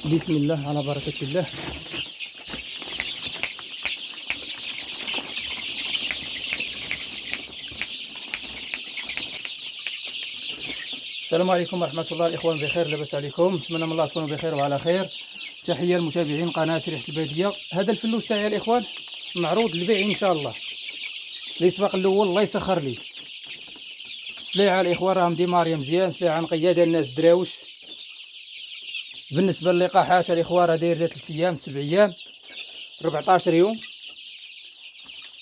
بسم الله على بركة الله. السلام عليكم ورحمة الله. الإخوان بخير، لاباس عليكم؟ نتمنى من الله تكونوا بخير وعلى خير. تحية لمتابعين قناة ريحة البادية. هذا الفلوس تاعي الإخوان معروض للبيع إن شاء الله. الإسباق الأول الله يسخر لي. سليعة الإخوان راهم ديماريا مزيان، سليعة نقية ديال الناس الدراوش. بالنسبة للقاحات الإخوان راه داير 3 أيام 7 أيام 14 يوم،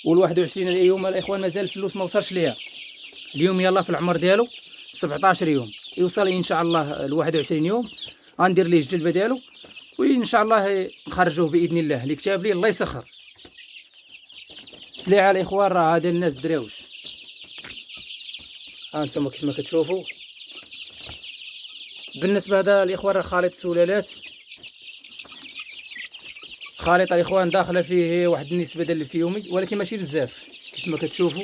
وال21 يوم الإخوان مازال الفلوس ما وصلش ليها. اليوم يلا في العمر ديالو 17 يوم، يوصل ان شاء الله ل 21 يوم غندير ليه الجلبه ديالو، وان شاء الله نخرجوه باذن الله. اللي كتاب لي الله يسخر. سليعه الاخوان راه هذا الناس دراوش. ها انتم كيف ما كتشوفوا. بالنسبه هذا الاخوان راه خليط سلالات، خليط الاخوان داخله فيه واحد النسبه ديال الفيومي ولكن ماشي بزاف كيف ما كتشوفوا.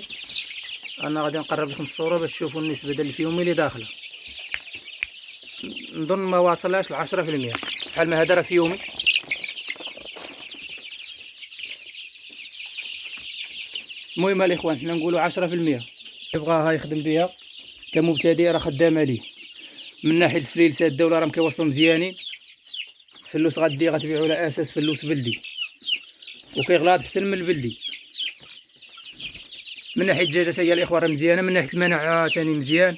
انا غادي نقرب لكم الصوره باش تشوفوا النسبه ديال الفيومي اللي داخله. نظن ما واصلهاش ل 10%. بحال ما هذا راه فيومي. المهم الاخوان حنا نقولوا 10%. يبغاها يخدم بها كمبتدئ راه خدامه ليه. من ناحيه الفليلسات الدوله راهم كيوصلوا مزيانين. فلوس غتبيعوا على اساس فلوس بلدي وكيغلاض احسن من البلدي. من ناحيه الدجاجه هي الاخوان راه مزيانه، من ناحيه المناعه ثاني مزيان.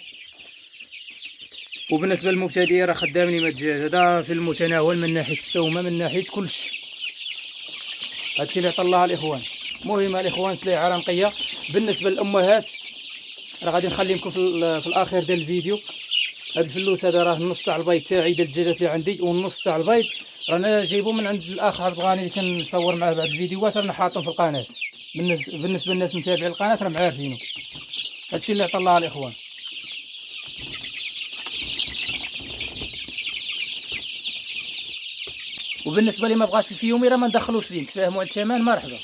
وبالنسبه للمبتدئ راه خدام لي الدجاج هذا في المتناول من ناحيه السومه، من ناحيه كلشي. هادشي اللي عطا الله الاخوان. المهم الاخوان سليعه راه نقيه. بالنسبه للامهات راه غادي نخلي لكم في الاخير ديال الفيديو. هاد الفلوس هذا راه النص تاع البيض تاعي ديال الدجاجات اللي عندي، والنص تاع البيض رانا جايبو من عند الاخ عبد الغني اللي كنصور معاه بعض الفيديوهات، رانا حاطهم في القناه. بالنسبه للناس متابعين القناه راهم عارفينه. هادشي اللي عطا الله الاخوان. وبالنسبه اللي ما بغاش الفيومي راه ما ندخلوش ليه، نتفاهموا على الثمن مرحبا.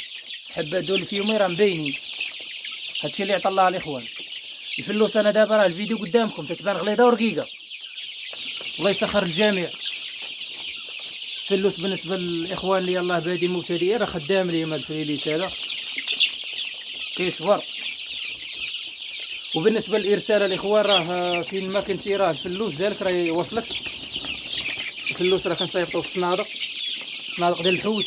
حبه دول الفيومي راه مبينين. هادشي اللي عطا الله الاخوان. الفلوس انا دابا راه الفيديو قدامكم تتبان غليظه ورقيقه. الله يسخر الجميع. فلوس بالنسبه للاخوان اللي يلاه بادي مبتدئين راه خدام ليهم هاد الفريليس هذا كيصبر. وبالنسبه للارسال الاخوان راه فين ما كنتي راه الفلوس ديالك راه يوصلك. الفلوس راه كنصيفطو في الصنادق ديال الحوت.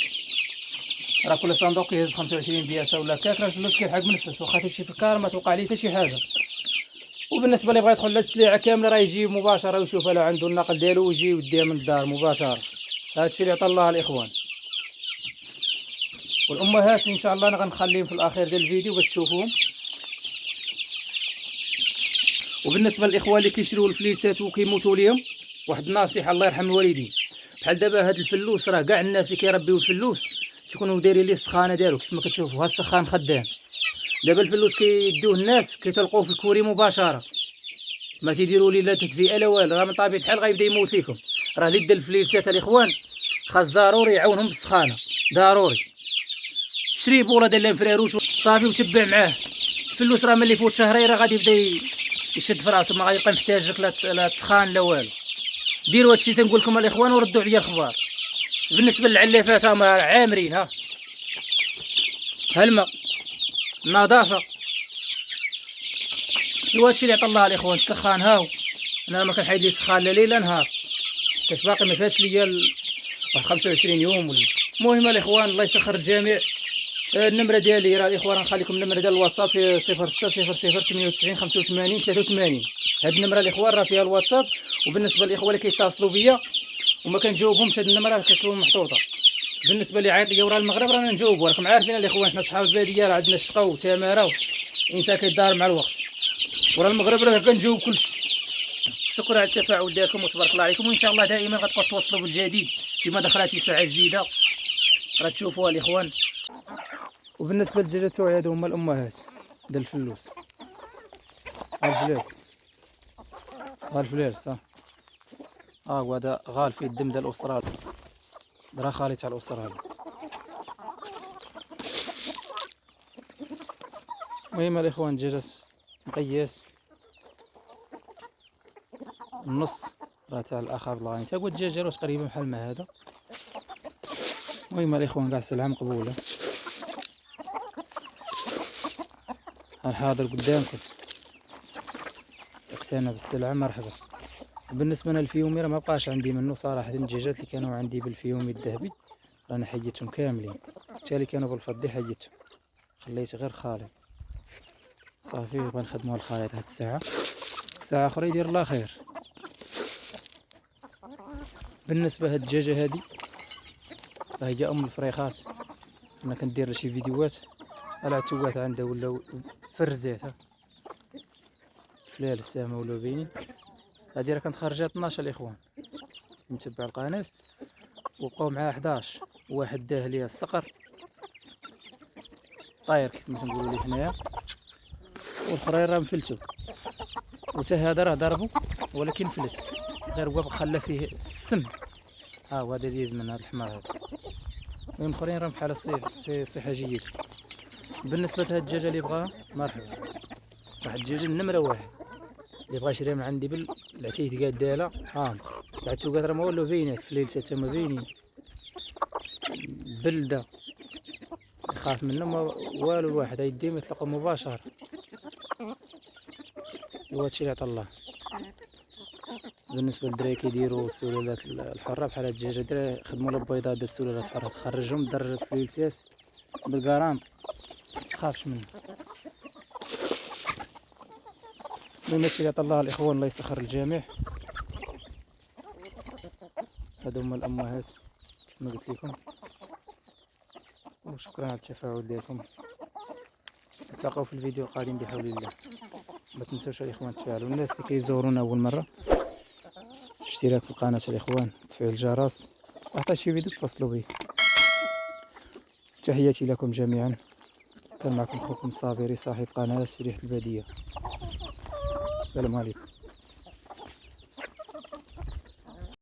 راه كل صندوق كيهز 25 بياسه ولا كاك، راه الفلوس كيلحق منفس. واخا تمشي في الكار ما توقع ليه حتى شي حاجه. وبالنسبه اللي بغا يدخل للسليعه كامله راه يجي مباشره ويشوفها لو عنده النقل ديالو ويجي يديها من الدار مباشره. هادشي اللي عطا الله الاخوان. والامهات ان شاء الله انا غنخليهم في الاخير ديال الفيديو باش تشوفوهم. وبالنسبه للاخوان اللي كيشريو الفليتات وكيموتوا ليهم، واحد النصيحه الله يرحم الوالدين. بحال دابا هاد الفلوس راه كاع الناس اللي كيربيو الفلوس تكونوا دايرين ليه السخانه ديالو كيف ما كتشوفوا. ها السخان خدام. دابا الفلوس كيدوه الناس كيطلقوه في الكوري مباشره، ما تيديروا ليه لا تدفئه لا والو. راه من طبيعه الحال غيبدا يموت ليكم. راه اللي دا الفليتات الاخوان خاص ضروري يعاونهم بالسخانه، ضروري. شري بوله ديال الفريروش صافي وتبع معاه. الفلوس راه ملي يفوت شهرين راه غادي يبدا يشد في راسو، ما غادي يبقى محتاج لك لا تسخان لا والو. ديروا هادشي تنقول لكم الاخوان وردوا عليا الخبار. بالنسبه للعلافات راهم عامرين. ها الماء، النظافه، ايوا هادشي اللي عطا الله الاخوان. السخان هاو انا ما كنحيد لي سخان لا ليل لا نهار، كاش باقي ما فيهاش ليا واحد 25 يوم ولا. المهم الاخوان الله يسخر الجميع. النمره ديالي راه الاخوان غنخليكم النمره ديال الواتساب في 0600 98 83. هاد النمره الاخوان راه فيها الواتساب. وبالنسبه للاخوان اللي كيتصلوا بيا وما كنجاوبهمش هاد النمره كتكون محطوطه. بالنسبه اللي عيط ليا ورا المغرب رانا نجاوبوا. راكم عارفين الاخوان حنا صحاب الباديه راه عندنا الشقا وتماره الانسان كيدار مع الوقت. ورا المغرب راه كنجاوب كلشي. شكرا على التفاعل ديالكم وتبارك الله عليكم. وان شاء الله دائما غتبقاو توصلوا بالجديد فيما دخلت شي ساعه جديده راه تشوفوها الاخوان. وبالنسبه للدجاجات تاعي هادو هما الامهات ديال الفلوس. غالفليرس وهذا غال فيه الدم ديال الاسترالي، راه خالي تاع الاسترالي. المهم الاخوان الدجاجات مقياس النص راه تاع الاخر بلاغاني تا هو الدجاج ديالو تقريبا بحال مع هذا. المهم الاخوان كاع السلعه مقبوله، الحاضر قدامكم، اقتنى بالسلعه مرحبا. بالنسبه انا الفيومي راه ما بقاش عندي منه صراحه، الدجاجات اللي كانوا عندي بالفيومي الذهبي رانا حيدتهم كاملين، حتى اللي كانوا بالفضي حيدتهم، خليت غير خالي صافي. غنخدموا الخليط هاد الساعه، ساعه اخرى يدير الله خير. بالنسبه هاد الدجاجه هادي راه هي ام الفريخات، انا كندير شي فيديوهات على عتوات عندها ولاو فرزات فلال السامه ولاو باينين. هادي راه كانت خرجات 12 الاخوان متبع القناه، وبقاو معاه 11، واحد داه ليا الصقر طاير كيف ما تنقولوا ليه حنايا، والاخرين راه مفلتو، وتا هذا راه ضربو ولكن فلت، غير هو خلى فيه السم. ها هو هذا ديز من هذا الحمار هذا. المهم الاخرين راه بحال في صحه جيده. بالنسبه لهاد الدجاجه اللي بغاها مرحبا، واحد الدجاجه النمره واحد اللي بغا يشريها من عندي بالعتيتقات ديالها، ها العتوقات راه ما والو باينات في الليل حتى هما باينين، بلده يخاف منهم والو، الواحد يديهم يطلقوا مباشره. وهادشي اللي عطا الله. بالنسبه للدراري كيديروا السلالات الحره بحال هاد الدجاجه، الدراري خدموا لها بيضات ديال السلالات الحره تخرجهم لدرجه الفليلسياس بالكارانط، متخافش منه. المهم هادشي اللي عطا الله الاخوان، الله يسخر الجميع. هادو هما الامهات كما قلت لكم، وشكرا على التفاعل ديالكم. نتلاقاو في الفيديو القادم بحول الله. ما تنسوش الاخوان تفاعلوا، الناس اللي كيزورونا اول مره اشتراك في القناه الاخوان، تفعيل الجرس، حتى شي فيديو توصلوا به. تحياتي لكم جميعا، كان معكم خوكم الصابري صاحب قناه ريحة الباديه. السلام عليكم.